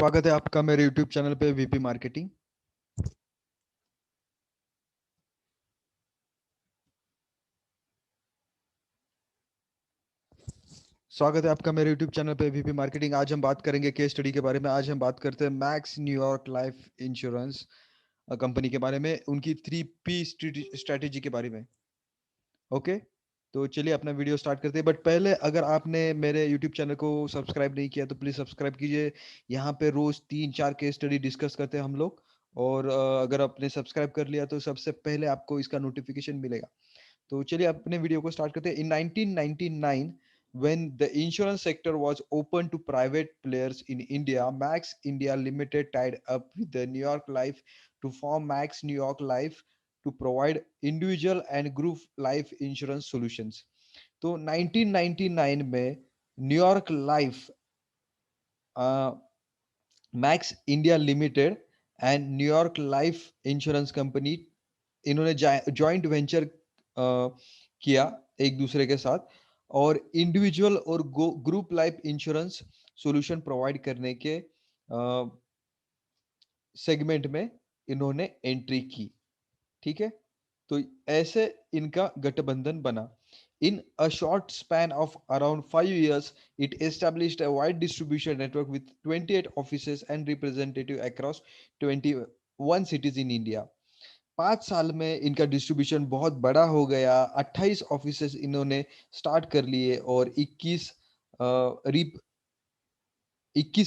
स्वागत है आपका मेरे YouTube चैनल पे वीपी मार्केटिंग। स्वागत है आपका मेरे YouTube चैनल पे वीपी मार्केटिंग। आज हम बात करेंगे केस स्टडी के बारे में। आज हम बात करते हैं max New York life insurance company के बारे में, उनकी 3P स्ट्रेटेजी के बारे में। ओके, तो चलिए अपना वीडियो स्टार्ट करते हैं। बट पहले अगर आपने मेरे YouTube चैनल को सब्सक्राइब नहीं किया तो प्लीज़ सब्सक्राइब कीजिए। यहाँ पे रोज 3-4 केस स्टडी डिस्कस करते हैं हम लोग। और अगर आपने सब्सक्राइब कर लिया तो सबसे पहले आपको इसका नोटिफिकेशन मिलेगा। तो चलिए अपने वीडियो को स्टार्ट करते हैं। इन 1999 when the insurance sector was open to private players in India, Max India Limited tied up with the New York Life to form Max New York Life to provide individual and group life insurance solutions. तो 1999 में New York life, max India limited and New York life insurance company, इन्होंने joint venture किया एक दूसरे के साथ, और individual और group life insurance solution provide करने के सेगमेंट में इन्होंने एंट्री की। ठीक है, तो ऐसे इनका गठबंधन बना। In a short span of around 5 years, it established a wide distribution network with 28 offices and representative across 21 cities in India. 5 साल में इनका डिस्ट्रीब्यूशन बहुत बड़ा हो गया। 28 ऑफिस इन्होंने स्टार्ट कर लिए और 21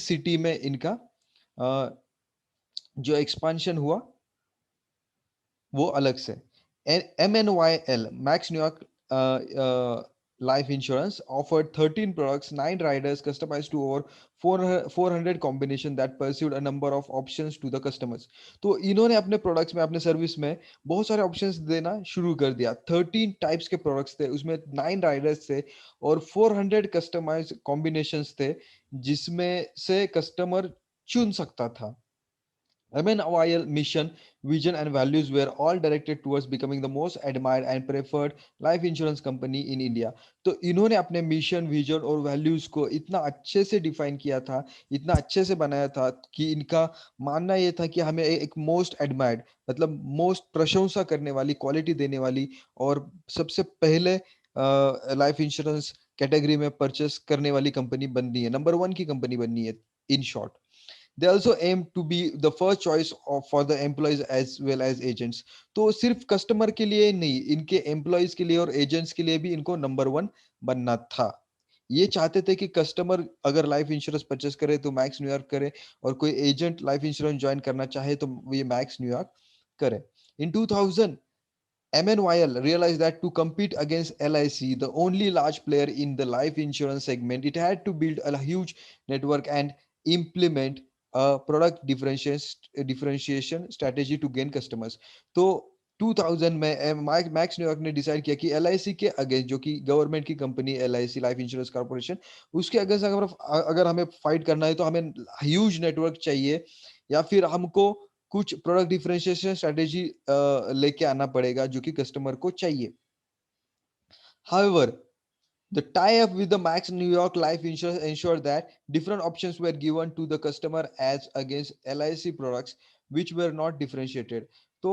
सिटी में इनका जो एक्सपांशन हुआ वो अलग से। MNYL, Max New York Life Insurance, offered 13 products, 9 riders, customized to over 400 combination that pursued a number of options to the customers. तो इन्होंने अपने प्रोडक्ट्स में, अपने सर्विस में बहुत सारे ऑप्शंस देना शुरू कर दिया। 13 टाइप्स के प्रोडक्ट्स थे, उसमें 9 राइडर्स थे और 400 कस्टमाइज कॉम्बिनेशंस थे जिसमें से कस्टमर चुन सकता था। MNOIL mission, vision, and values were all directed towards becoming the most admired and preferred life insurance company in India. तो इन्होंने अपने मिशन, विजन और वैल्यूज को इतना अच्छे से डिफाइन किया था, इतना अच्छे से बनाया था कि इनका मानना ये था कि हमें एक मोस्ट एडमायर्ड, मतलब मोस्ट प्रशंसा करने वाली, क्वालिटी देने वाली और सबसे पहले लाइफ इंश्योरेंस कैटेगरी में परचेस करने वाली कंपनी बननी है, नंबर 1 की कंपनी बननी है in short. They also aim to be the first choice for the employees as well as agents. तो सिर्फ कस्टमर के लिए नहीं, इनके एम्प्लॉयज के लिए और एजेंट्स के लिए भी इनको नंबर 1 बनना था। ये चाहते थे कि कस्टमर अगर लाइफ इंश्योरेंस परचेस करे तो मैक्स न्यूयॉर्क करे, और कोई एजेंट लाइफ इंश्योरेंस ज्वाइन करना चाहे तो ये मैक्स न्यूयॉर्क करे। In 2000, MNYL realized that to compete against LIC, the only large player in the life insurance segment, it had to build a huge network and implement a product differentiation strategy to gain customers. तो 2000 में max New York ने decide किया कि LIC के against, जो कि government की company LIC life insurance corporation, उसके अगेंस्ट अगर हमें फाइट करना है तो हमें ह्यूज नेटवर्क चाहिए, या फिर हमको कुछ प्रोडक्ट डिफरेंशिएशन स्ट्रेटेजी लेके आना पड़ेगा जो कि कस्टमर को चाहिए। However, the tie-up with the Max New York Life Insurance ensured that different options were given to the customer as against LIC products which were not differentiated. तो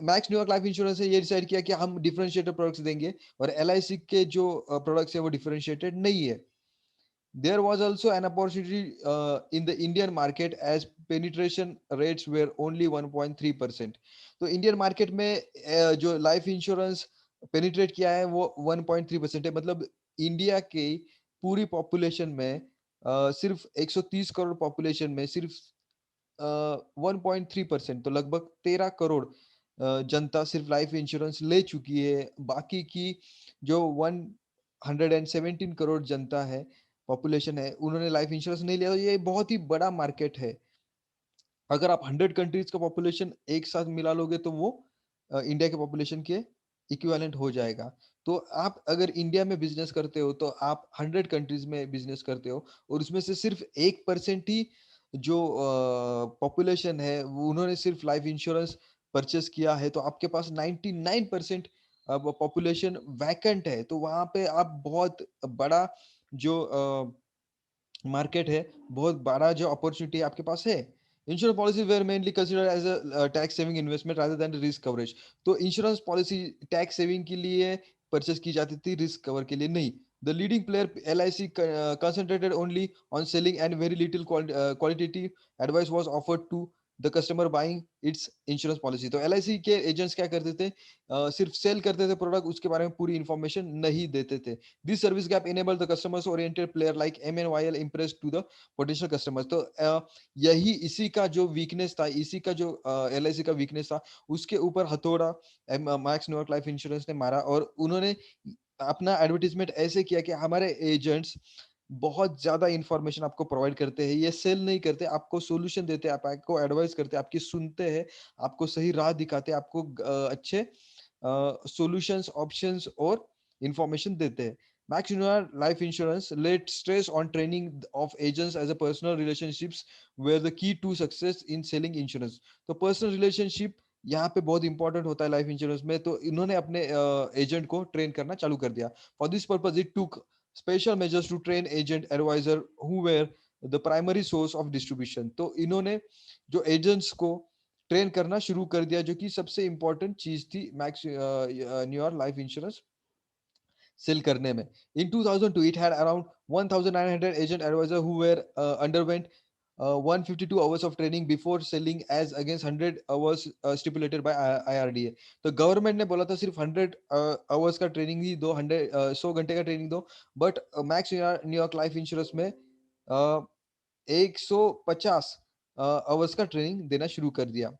max New York life insurance ने ये decide किया कि हम differentiated products देंगे और LIC के जो प्रोडक्ट्स है वो डिफरेंशिएटेड नहीं है। There was also an opportunity in the Indian market as penetration rates were only 1.3%. तो इंडियन मार्केट में जो लाइफ इंश्योरेंस पेनिट्रेट किया है वो 1.3% है। मतलब इंडिया की पूरी पॉपुलेशन में सिर्फ 130 करोड़ पॉपुलेशन में सिर्फ 1.3%, तो लगभग 13 करोड़ जनता सिर्फ लाइफ इंश्योरेंस ले चुकी है। बाकी की जो 117 करोड़ जनता है, पॉपुलेशन है, उन्होंने लाइफ इंश्योरेंस नहीं लिया। तो ये बहुत ही बड़ा मार्केट है। अगर आप 100 कंट्रीज का पॉपुलेशन एक साथ मिला लोगे तो वो इंडिया के पॉपुलेशन के इक्विवेलेंट हो जाएगा। तो आप अगर इंडिया में बिजनेस करते हो तो आप 100 कंट्रीज में बिजनेस करते हो, और उसमें से सिर्फ 1% ही जो पॉपुलेशन है वो उन्होंने सिर्फ लाइफ इंश्योरेंस परचेस किया है, तो आपके पास 99% पॉपुलेशन वैकेंट है। तो वहां पे आप बहुत बड़ा जो मार्केट है, बहुत बड़ा जो अपॉर्चुनिटी आपके पास है। Insurance policy were mainly consider as a tax saving investment rather than risk coverage. तो इंश्योरेंस पॉलिसी टैक्स सेविंग के लिए परचेस की जाती थी, रिस्क कवर के लिए नहीं। The leading player L I C concentrated only on selling and very little qualitative advice was offered to the customer buying its insurance policy. तो L I C के एजेंट्स क्या करते थे, सिर्फ सेल करते थे प्रोडक्ट, उसके बारे में पूरी इंफॉर्मेशन नहीं देते थे। This service gap enable the customers oriented player like MNYL impress to the potential customers। तो यही इसी का जो वीकनेस था, इसी का जो LIC का वीकनेस था, उसके ऊपर हथौड़ा मैक्स न्यूयॉर्क लाइफ इंश्योरेंस ने मारा। और उन्होंने अपना एडवर्टीजमेंट ऐसे किया कि हमारे एजेंट्स बहुत ज्यादा इंफॉर्मेशन आपको प्रोवाइड करते हैं, ये सेल नहीं करते, आपको सोल्यूशन देते हैं, आपको एडवाइस करते हैं, आपकी सुनते हैं, आपको सही राह दिखाते हैं, आपको अच्छे सॉल्यूशंस, ऑप्शंस और इंफॉर्मेशन देते हैं। Max Union Life Insurance laid stress on training of agents as a personal relationships were the key to success in selling insurance। तो पर्सनल रिलेशनशिप यहाँ पे बहुत इंपॉर्टेंट होता है लाइफ इंश्योरेंस में। तो इन्होंने अपने एजेंट को ट्रेन करना चालू कर दिया। For this purpose it took special measures to train agent advisor who were the primary source of distribution. तो इन्होंने जो एजेंट्स को ट्रेन करना शुरू कर दिया, जो कि सबसे इंपॉर्टेंट चीज थी Max New York life insurance sell करने में। In 2002, it had around 1,900 agent advisors who were underwent 152 hours of training before selling as against 100 hours stipulated by IRDA। तो गवर्नमेंट ने बोला था सिर्फ 100 आवर्स का ट्रेनिंग ही दो, 100 घंटे का ट्रेनिंग दो। But max New York life insurance में 150 आवर्स का ट्रेनिंग देना शुरू कर दिया।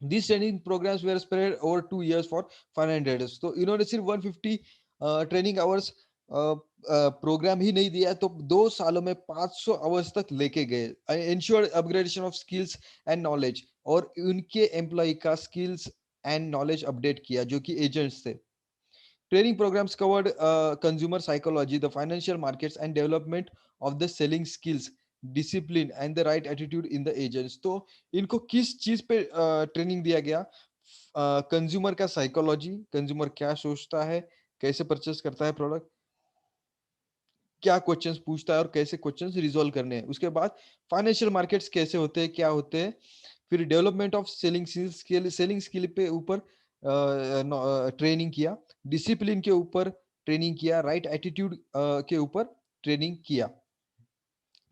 These training programs were spread over 2 years for 500 days। तो इन्होंने सिर्फ 150 ट्रेनिंग आवर्स प्रोग्राम ही नहीं दिया, तो 2 सालों में 500 आवर्स तक लेके गए। Ensure upgradation of skills and knowledge, और उनके एम्प्लॉय का स्किल्स एंड नॉलेज अपडेट किया जो कि एजेंट्स थे। Training programs covered consumer psychology, the financial markets, and development of the selling skills, discipline, and the right attitude in the agents। तो इनको किस चीज पे ट्रेनिंग दिया गया? कंज्यूमर का साइकोलॉजी, कंज्यूमर क्या सोचता है, कैसे परचेस करता है प्रोडक्ट, क्या क्वेश्चंस पूछता है और कैसे क्वेश्चंस रिजॉल्व करने हैं। उसके बाद फाइनेंशियल मार्केट्स कैसे होते हैं, क्या होते हैं। फिर डेवलपमेंट ऑफ सेलिंग स्किल पे ऊपर ट्रेनिंग किया, डिसिप्लिन के ऊपर ट्रेनिंग किया, राइट एटीट्यूड के ऊपर ट्रेनिंग किया।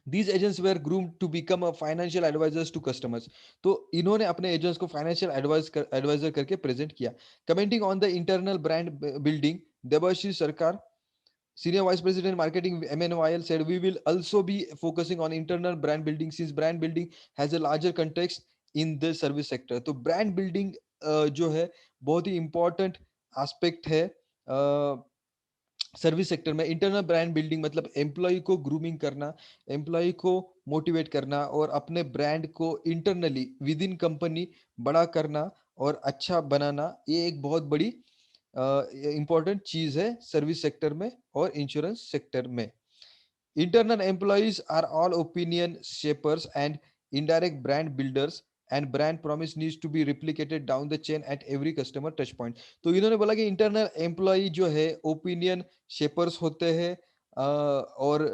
These agents were groomed to become a financial advisors to customers। तो इन्होंने अपने एजेंट्स को फाइनेंशियल एडवाइजर करके प्रेजेंट किया। Commenting on the internal brand building, Debashish सरकार, Senior Vice President Marketing MNYL, said we will also be focusing on internal brand building since brand building has a larger context in the service sector। तो brand building जो है बहुत ही important aspect है service sector में। Internal brand building मतलब employ को grooming करना, employ को मोटिवेट करना और अपने ब्रांड को इंटरनली विद इन कंपनी बड़ा करना और अच्छा बनाना, ये एक बहुत बड़ी इंपॉर्टेंट चीज है सर्विस सेक्टर में और इंश्योरेंस सेक्टर में। Internal employees are all opinion shapers and indirect brand builders, and brand promise needs to be replicated down the chain at every customer touch point। तो इन्होंने बोला कि इंटरनल एम्प्लॉय जो है opinion shapers होते हैं और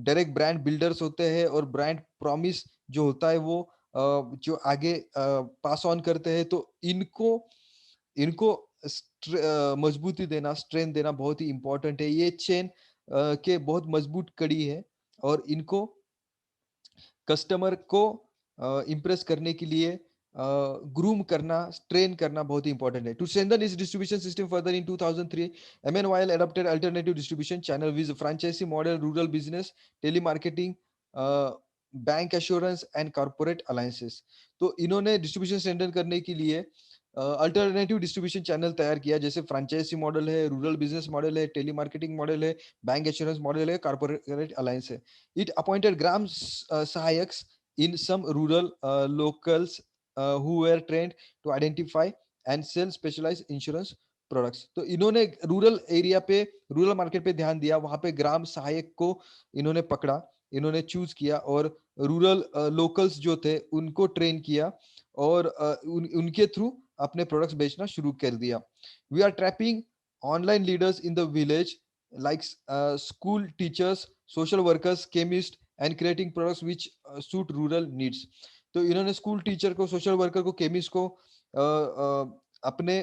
डायरेक्ट ब्रांड बिल्डर्स होते हैं, और ब्रांड प्रॉमिस जो होता है वो जो आगे पास ऑन करते हैं। तो इनको इनको मजबूती देना, स्ट्रेंथ देना बहुत ही इंपॉर्टेंट है। ये चेन के बहुत मजबूत कड़ी है, और इनको कस्टमर को इम्प्रेस करने के लिए ग्रूम करना, ट्रेन करना बहुत ही इंपॉर्टेंट है। To strengthen its distribution system further in 2003, MNYL adopted alternative distribution channel with franchisee model, rural business, telemarketing, bank assurance and corporate alliances. तो इन्होंने डिस्ट्रीब्यूशन स्ट्रेंथन करने के लिए अल्टरनेटिव डिस्ट्रीब्यूशन चैनल तैयार किया, जैसे फ्रेंचाइजी मॉडल है, रूरल बिजनेस मॉडल है, टेलीमार्केटिंग मॉडल है, बैंक एश्योरेंस मॉडल है, कॉर्पोरेट अलायंस है। इट अपॉइंटेड ग्राम सहायक्स in some rural locals who were trained to identify and sell specialized insurance products. तो इन्होंने रूरल एरिया पे, रूरल मार्केट पे ध्यान दिया, वहां पे ग्राम सहायक को इन्होंने पकड़ा, इन्होंने चूज किया, और रूरल लोकल्स जो थे उनको ट्रेन किया, और उनके थ्रू अपने प्रोडक्ट्स बेचना शुरू कर दिया। We are trapping online leaders in the village like school teachers social workers, chemists, and creating products which suit rural needs. तो इन्होंने स्कूल टीचर को, सोशल वर्कर को, केमिस्ट को अपने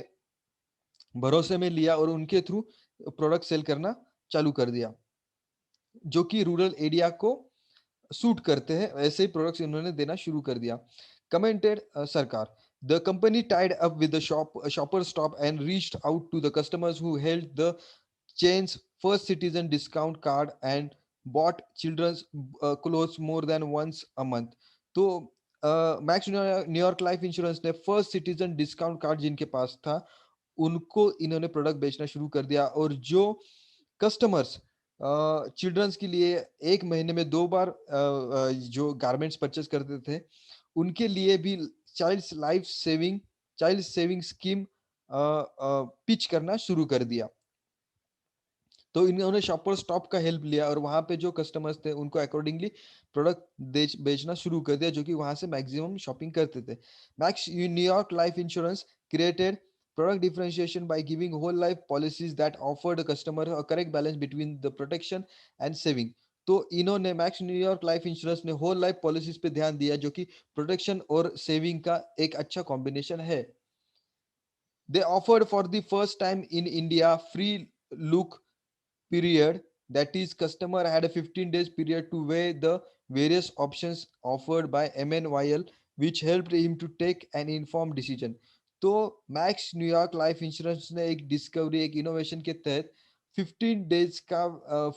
भरोसे में लिया और उनके थ्रू प्रोडक्ट सेल करना चालू कर दिया, जो कि रूरल एरिया को सूट करते हैं। ऐसे ही प्रोडक्ट्स इन्होंने देना शुरू कर दिया। कमेंटेड सरकार, the company tied up with the Shopper Stop and reached out to the customers who held the chain's first citizen discount card and bought children's clothes more than once a month. तो max New York life insurance ने first citizen discount card जिनके पास था, उनको इन्होंने product बेचना शुरू कर दिया। और जो कस्टमर्स चिल्ड्रंस के लिए एक महीने में 2 बार जो गारमेंट्स परचेस करते थे, उनके लिए भी चाइल्ड सेविंग स्कीम पिच करना शुरू कर दिया। तो इन्होंने शॉपर स्टॉप का हेल्प लिया और वहां पे जो कस्टमर्स थे उनको अकॉर्डिंगली प्रोडक्ट बेचना शुरू कर दिया, जो कि वहां से मैक्सिमम शॉपिंग करते थे। Max New York life insurance created product differentiation by giving whole life policies that offer the customer a correct balance between the protection and saving. तो इन्होंने मैक्स न्यूयॉर्क लाइफ इंश्योरेंस ने होल लाइफ पॉलिसीज पे ध्यान दिया, जो कि protection और saving का एक अच्छा कॉम्बिनेशन है। They offered for the first time in India free look period, that is customer had a 15 days period to weigh the various options offered by MNYL, which helped him to take an informed decision. तो max New York life insurance ने एक discovery, एक innovation के तहत 15 days का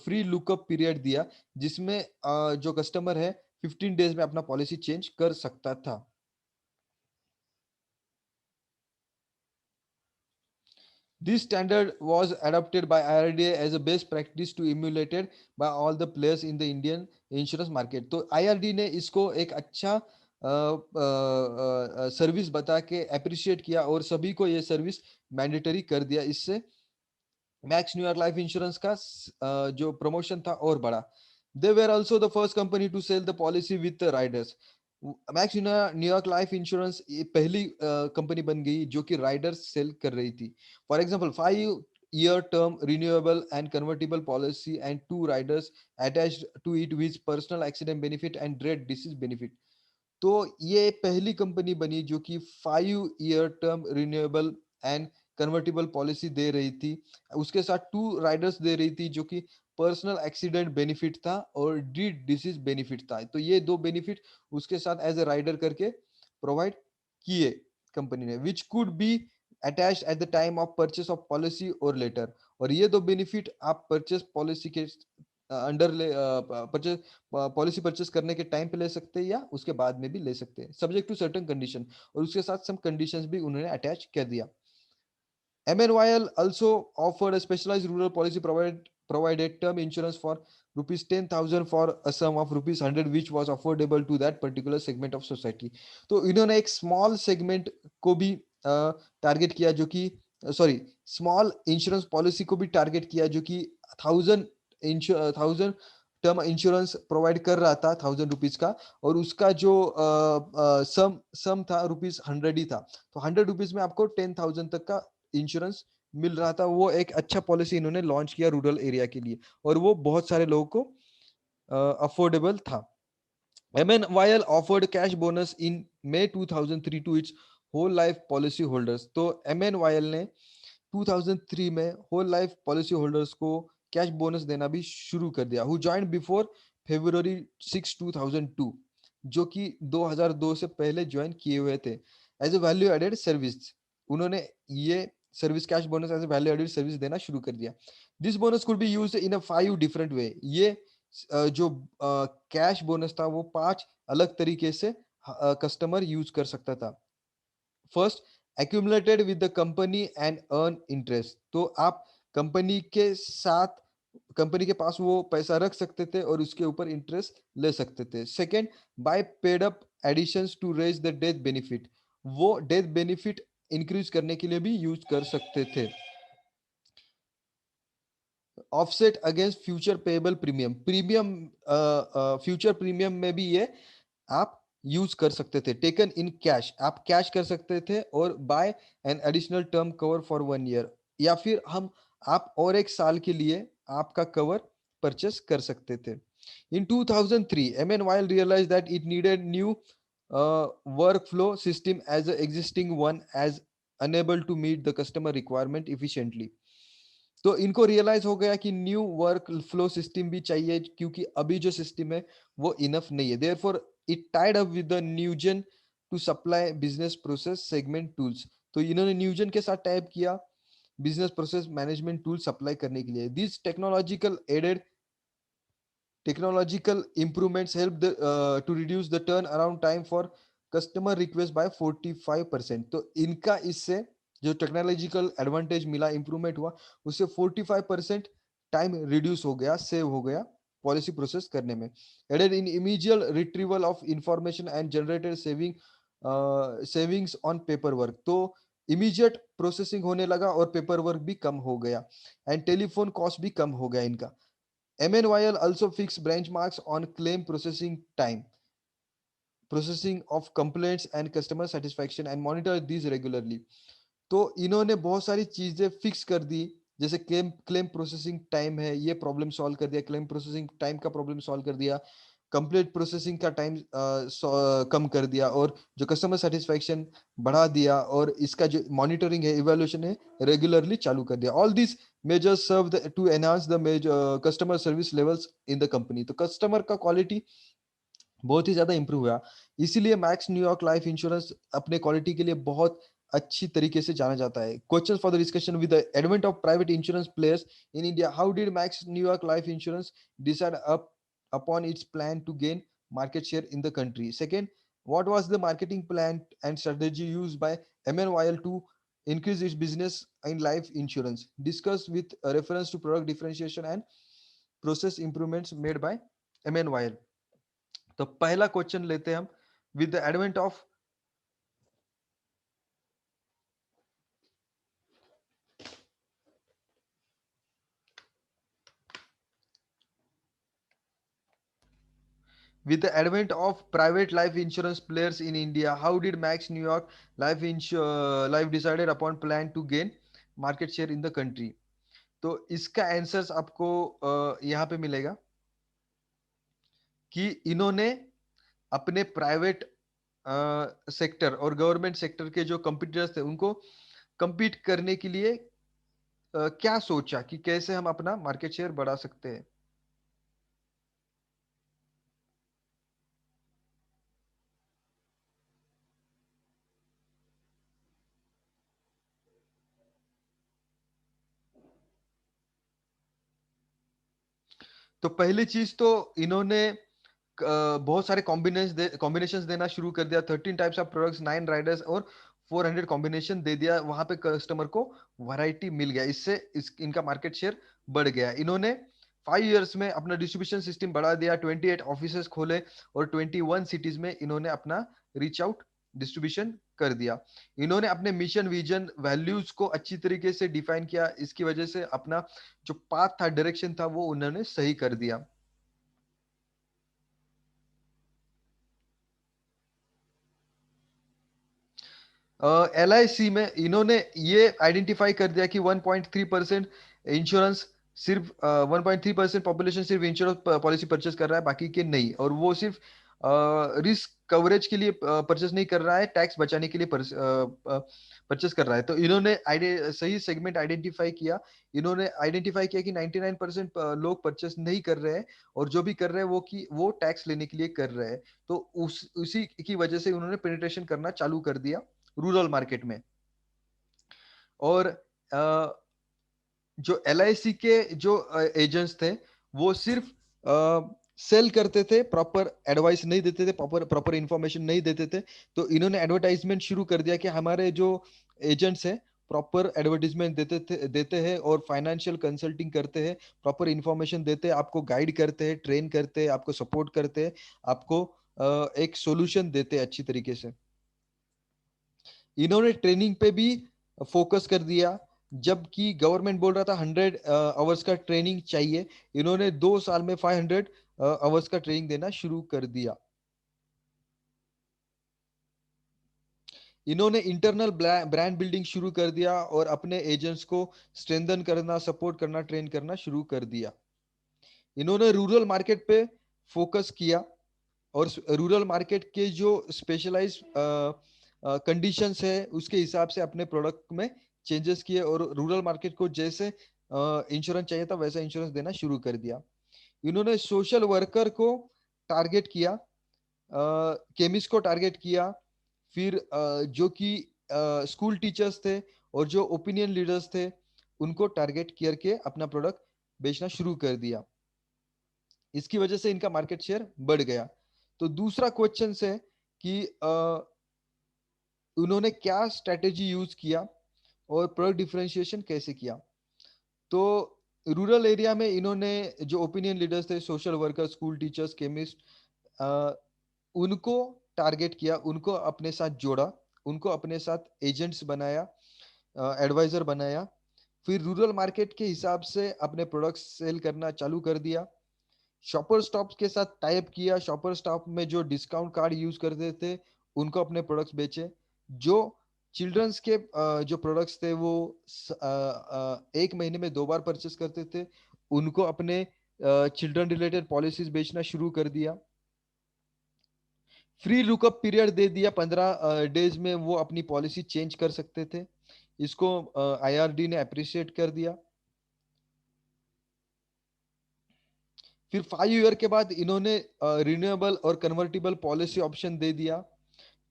free lookup period दिया, जिसमें जो कस्टमर है 15 डेज में अपना पॉलिसी चेंज कर सकता था। This standard was adopted by IRDA as a best practice to emulated by all the players in the Indian insurance market. तो IRD ने इसको एक अच्छा सर्विस बता के अप्रिशिएट किया और सभी को ये सर्विस मैंडेटरी कर दिया। इससे मैक्स न्यूयॉर्क लाइफ इंश्योरेंस का जो प्रमोशन था और बड़ा। They were also the first company to sell the policy with riders. Max New York life insurance ये पहली कंपनी बन गई जो कि राइडर्स सेल कर रही थी। For example 5 year term renewable and convertible policy and 2 riders attached to it with personal accident benefit and dread disease benefit. तो ये पहली कंपनी बनी जो कि 5 year term renewable and convertible policy दे रही थी, उसके साथ 2 राइडर्स दे रही थी, जो कि पर्सनल एक्सीडेंट बेनिफिट था और डीड डिसीज बेनिफिट था। तो ये 2 बेनिफिट उसके साथ एज ए राइडर करके प्रोवाइड किए कंपनी ने, which could be attached at the time of purchase of policy और लेटर। और ये 2 बेनिफिट आप परचेस पॉलिसी के अंडर ले परचेस पॉलिसी परचेस करने के टाइम पे ले सकते हैं या उसके बाद में भी ले सकते हैं, सब्जेक्ट टू सर्टेन कंडीशन। और उसके साथ सम कंडीशंस भी उन्होंने अटैच कर दिया। MNYL also offered a specialized rural policy provided term insurance for rupees 10,000 for a sum of rupees 100, which was affordable to that particular segment of society. तो इन्होंने एक स्मॉल सेगमेंट को भी target किया, जो कि सॉरी स्मॉल इंश्योरेंस पॉलिसी को भी टारगेट किया, जो कि 1000 टर्म इंश्योरेंस प्रोवाइड कर रहा था, 1000 रुपीज का। और उसका जो सम सम था रुपीज 100 ही था। तो 100 रुपीज में आपको 10,000 तक का इंश्योरेंस मिल रहा था। वो एक अच्छा पॉलिसी इन्होंने लॉन्च किया रूरल एरिया के लिए, और वो बहुत सारे लोगों को अफोर्डेबल था। MNYL offered cash bonus in May 2003 to its whole life policy holders. तो MNYL ने 2003 में होल लाइफ पॉलिसी होल्डर्स को कैश बोनस देना भी शुरू कर दिया। हु जॉइंड बिफोर February 6, 2002, जो कि 2002 से पहले ज्वाइन किए हुए थे। As a value added service उन्होंने ये service cash bonus as a value added service देना शुरू कर दिया। This bonus could be used in a 5 different way. ये जो कैश बोनस था वो 5 अलग तरीके से कस्टमर यूज कर सकता था। First, accumulated with the company and earn interest। तो आप कंपनी के साथ, कंपनी के पास वो पैसा रख सकते थे और उसके ऊपर इंटरेस्ट ले सकते थे। Second, by paid up additions to raise the death benefit. वो डेथ बेनिफिट इंक्रीज करने के लिए भी यूज कर सकते थे। Offset against future payable premium, future premium में भी ये आप यूज कर सकते थे। टेकन इन कैश, आप कैश कर सकते थे और buy an additional term cover for 1 year, या फिर हम आप और एक साल के लिए आपका कवर परचेस कर सकते थे। In 2003, MNYL realized that it needed new workflow system as the existing one as unable to meet the customer requirement efficiently. तो इनको रियलाइज हो गया कि न्यू वर्क फ्लो सिस्टम भी चाहिए, क्योंकि अभी जो सिस्टम है वो इनफ नहीं है। Therefore it Tide up with the न्यूजन to supply business process segment tools. तो इन्होंने न्यूजन के साथ टाइप किया business process management tool supply करने के लिए। This technological improvements help to reduce the turnaround time for customer request by 45%। तो इनका इससे जो टेक्नोलॉजिकल एडवांटेज मिला, इंप्रूवमेंट हुआ, उससे 45% टाइम रिड्यूस हो गया, सेव हो गया पॉलिसी प्रोसेस करने में। Added in immediate retrieval of information and generated savings on paper work. तो इमीडिएट प्रोसेसिंग होने लगा और पेपर वर्क भी कम हो गया, एंड टेलीफोन कॉस्ट भी कम हो गया इनका। MNYL also fixed benchmarks on claim processing of complaints and customer satisfaction and monitor these regularly। तो इन्होंने बहुत सारी चीजें फिक्स कर दी, जैसे क्लेम क्लेम प्रोसेसिंग टाइम है, ये प्रॉब्लम सॉल्व कर दिया, क्लेम प्रोसेसिंग टाइम का प्रॉब्लम सॉल्व कर दिया, कंप्लीट प्रोसेसिंग का टाइम कम कर दिया, और जो कस्टमर सेटिस्फेक्शन बढ़ा दिया, और इसका जो मॉनिटरिंग है, इवैल्यूएशन है, रेगुलरली चालू कर दिया। All this measures serve to enhance the customer service levels in the company. तो कस्टमर का क्वालिटी बहुत ही ज्यादा इंप्रूव हुआ। इसीलिए मैक्स न्यूयॉर्क लाइफ इंश्योरेंस अपने क्वालिटी के लिए बहुत अच्छी तरीके से जाना जाता है। Question for the discussion with the advent of private insurance players in India, how did Max New York life insurance decide up upon its plan to gain market share in the country? Second, what was the marketing plan and strategy used by MNYL to increase its business in life insurance? Discuss with a reference to product differentiation and process improvements made by MNYL। तो पहला question लेते हैं हम। With the advent of with the advent of private life insurance players in India, how did Max New York Life decided upon plan to gain market share in the country? तो इसका answers आपको यहाँ पे मिलेगा कि इन्होंने अपने private sector और गवर्नमेंट सेक्टर के जो कंपटीटर्स थे उनको compete करने के लिए क्या सोचा कि कैसे हम अपना मार्केट शेयर बढ़ा सकते हैं। तो पहली चीज तो इन्होंने बहुत सारे कॉम्बिनेशन देना शुरू कर दिया। 13 टाइप्स ऑफ प्रोडक्ट्स, 9 राइडर्स और 400 कॉम्बिनेशन दे दिया। वहां पे कस्टमर को वैरायटी मिल गया, इससे इनका मार्केट शेयर बढ़ गया। इन्होंने 5 इयर्स में अपना डिस्ट्रीब्यूशन सिस्टम बढ़ा दिया, 28 ऑफिसेस खोले और 21 सिटीज में इन्होंने अपना रीच आउट डिस्ट्रीब्यूशन कर दिया। इन्होंने अपने मिशन, विजन, वैल्यूज को अच्छी तरीके से डिफाइन किया। इसकी वजह से अपना जो पाथ था, डायरेक्शन था, वो उन्होंने सही कर दिया। LIC में इन्होंने ये आइडेंटिफाई कर दिया कि 1.3% इंश्योरेंस सिर्फ 1.3% पॉपुलेशन सिर्फ इंश्योरेंस पॉलिसी परचेस कर रहा है, बाकी के नहीं। और वो सिर्फ रिस्क कवरेज के लिए परचेस नहीं कर रहा है, टैक्स बचाने के लिए परचेस कर रहा है। तो इन्होंने सही सेगमेंट आइडेंटिफाई किया। इन्होंने आइडेंटिफाई किया कि 99% लोग परचेस नहीं कर रहे हैं, और जो भी कर रहे हैं वो टैक्स लेने के लिए कर रहे हैं। तो उसी की वजह से उन्होंने पेनिट्रेशन करना चालू कर दिया रूरल मार्केट में। और जो LIC के जो एजेंट्स थे वो सिर्फ सेल करते थे, प्रॉपर एडवाइस नहीं देते थे, प्रॉपर प्रॉपर इंफॉर्मेशन नहीं देते थे। तो इन्होंने एडवर्टाइजमेंट शुरू कर दिया कि हमारे जो एजेंट्स हैं प्रॉपर एडवर्टीजमेंट देते हैं और फाइनेंशियल कंसल्टिंग करते हैं, प्रॉपर इंफॉर्मेशन देते हैं, आपको गाइड करते हैं, ट्रेन करते हैं, आपको सपोर्ट करते हैं, आपको एक सोल्यूशन देते हैं अच्छी तरीके से। इन्होंने ट्रेनिंग पे भी फोकस कर दिया, जबकि गवर्नमेंट बोल रहा था 100 आवर्स का ट्रेनिंग चाहिए। इन्होंने 2 साल में 500 आवर्स का ट्रेनिंग देना शुरू कर दिया। इन्होंने इंटरनल ब्रांड बिल्डिंग शुरू कर दिया और अपने एजेंट्स को स्ट्रेंथन करना, सपोर्ट करना, ट्रेन करना शुरू कर दिया। इन्होंने रूरल मार्केट पे फोकस किया और रूरल मार्केट के जो स्पेशलाइज कंडीशंस है उसके हिसाब से अपने प्रोडक्ट में चेंजेस किए और रूरल मार्केट को जैसे इंश्योरेंस चाहिए था वैसा इंश्योरेंस देना शुरू कर दिया। इन्होंने सोशल वर्कर को टारगेट किया, केमिस्ट को टारगेट किया, फिर जो कि स्कूल टीचर्स थे और जो ओपिनियन लीडर्स थे उनको टारगेट करके अपना प्रोडक्ट बेचना शुरू कर दिया। इसकी वजह से इनका मार्केट शेयर बढ़ गया। तो दूसरा क्वेश्चन है कि उन्होंने क्या स्ट्रेटेजी यूज किया और प्रोडक्ट डिफरेंशिएशन कैसे किया। तो रूरल एरिया में इन्होंने जो ओपिनियन लीडर्स थे, social worker, school teachers, chemist, उनको टारगेट किया, उनको अपने साथ जोड़ा, उनको अपने साथ एजेंट्स बनाया, एडवाइजर बनाया। फिर रूरल मार्केट के हिसाब से अपने प्रोडक्ट्स सेल करना चालू कर दिया। शॉपर स्टॉप के साथ टाइप किया, शॉपर स्टॉप में जो डिस्काउंट कार्ड यूज करते थे उनको अपने प्रोडक्ट्स बेचे। जो चिल्ड्रंस के जो प्रोडक्ट्स थे वो एक महीने में 2 बार परचेस करते थे, उनको अपने चिल्ड्रन रिलेटेड पॉलिसीज बेचना शुरू कर दिया। फ्री लुकअप पीरियड दे दिया, 15 डेज में वो अपनी पॉलिसी चेंज कर सकते थे। इसको आईआरडी ने अप्रिशिएट कर दिया। फिर 5 ईयर के बाद इन्होंने रिन्यूएबल और कन्वर्टेबल पॉलिसी ऑप्शन दे दिया।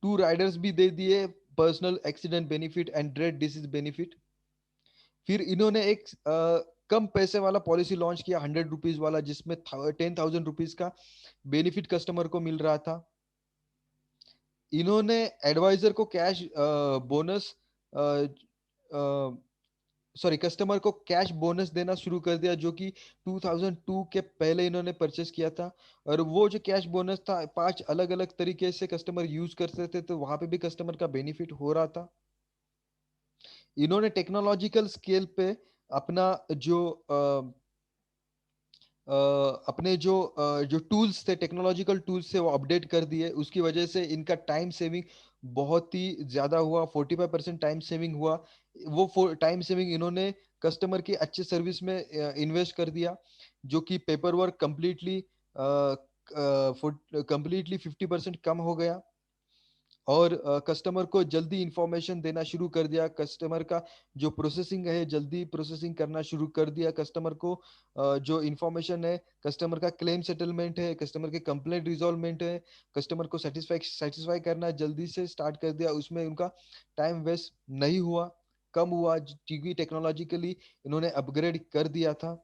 2 राइडर्स भी दे दिए, personal accident benefit and dread disease benefit. फिर इन्होंने एक कम पैसे वाला पॉलिसी लॉन्च किया, 100 रुपीज वाला, जिसमें 10,000 रुपीज का बेनिफिट कस्टमर को मिल रहा था। इन्होंने एडवाइजर को कैश बोनस, सॉरी, कस्टमर को कैश बोनस देना शुरू कर दिया, जो कि 2002 के पहले इन्होंने परचेस किया था। और वो जो कैश बोनस था 5 अलग अलग तरीके से कस्टमर यूज कर सकते थे, तो वहां पे भी कस्टमर का बेनिफिट हो रहा था। इन्होंने टेक्नोलॉजिकल स्केल पे अपना जो अपने जो टूल्स थे, टेक्नोलॉजिकल टूल्स थे, वो अपडेट कर दिए। उसकी वजह से इनका टाइम सेविंग बहुत ही ज्यादा हुआ, 45% टाइम सेविंग हुआ। वो टाइम सेविंग इन्होंने कस्टमर की अच्छे सर्विस में इन्वेस्ट कर दिया, जो कि पेपर वर्क कंप्लीटली 50% कम हो गया। और कस्टमर को जल्दी इंफॉर्मेशन देना शुरू कर दिया, कस्टमर का जो प्रोसेसिंग है जल्दी प्रोसेसिंग करना शुरू कर दिया। कस्टमर को जो इंफॉर्मेशन है, कस्टमर का क्लेम सेटलमेंट है, कस्टमर के कंप्लेंट रिजॉल्वमेंट है, कस्टमर को सेटिस्फाई करना जल्दी से स्टार्ट कर दिया। उसमें उनका टाइम वेस्ट नहीं हुआ, कम हुआ, क्योंकि टेक्नोलॉजिकली इन्होंने अपग्रेड कर दिया था।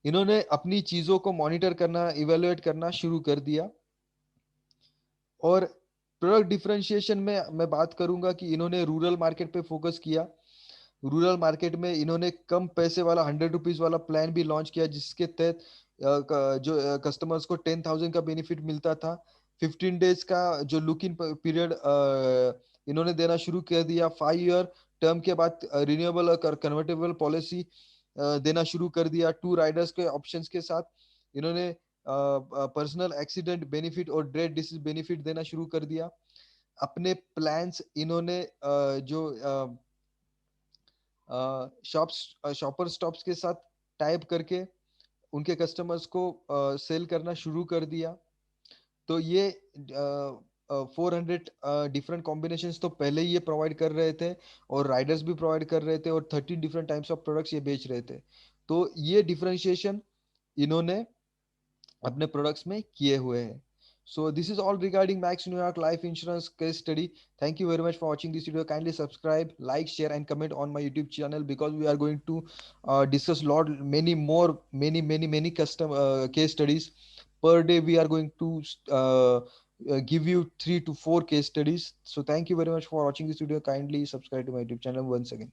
इन्होंने अपनी चीजों को मॉनिटर करना, इवेलुएट करना शुरू कर दिया। और प्रोडक्ट डिफरेंशिएशन में मैं बात करूंगा कि इन्होंने रूरल मार्केट पे फोकस किया। रूरल मार्केट में इन्होंने कम पैसे वाला 100 रुपीज वाला प्लान भी लॉन्च किया, जिसके तहत जो कस्टमर्स को 10,000 का बेनिफिट मिलता था। 15 डेज का जो लुक इन पीरियड इन्होंने देना शुरू कर दिया। 5 ईयर टर्म के बाद रिन्यूएबल और कन्वर्टेबल पॉलिसी देना शुरू कर दिया। 2 राइडर्स के ऑप्शंस के साथ इन्होंने पर्सनल एक्सीडेंट बेनिफिट और डेथ डिसीज बेनिफिट देना शुरू कर दिया। अपने प्लान्स इन्होंने जो शॉपर स्टॉप्स के साथ टाइप करके उनके कस्टमर्स को सेल करना शुरू कर दिया। तो ये 400 डिफरेंट कॉम्बिनेशंस तो पहले ही ये प्रोवाइड कर रहे थे, और राइडर्स भी प्रोवाइड कर रहे थे, और 13 डिफरेंट टाइप्स ऑफ प्रोडक्ट्स ये बेच रहे थे। तो ये डिफरेंशिएशन इन्होंने अपने प्रोडक्ट्स में किए हुए हैं। So this is all regarding Max New York Life Insurance case study. Thank you very much for watching this video. Kindly subscribe, like, share, and comment on my YouTube channel, because we are going to discuss many more, many custom case studies per day. We are going to give you 3 to 4 case studies. So thank you very much for watching this video. Kindly subscribe to my YouTube channel once again.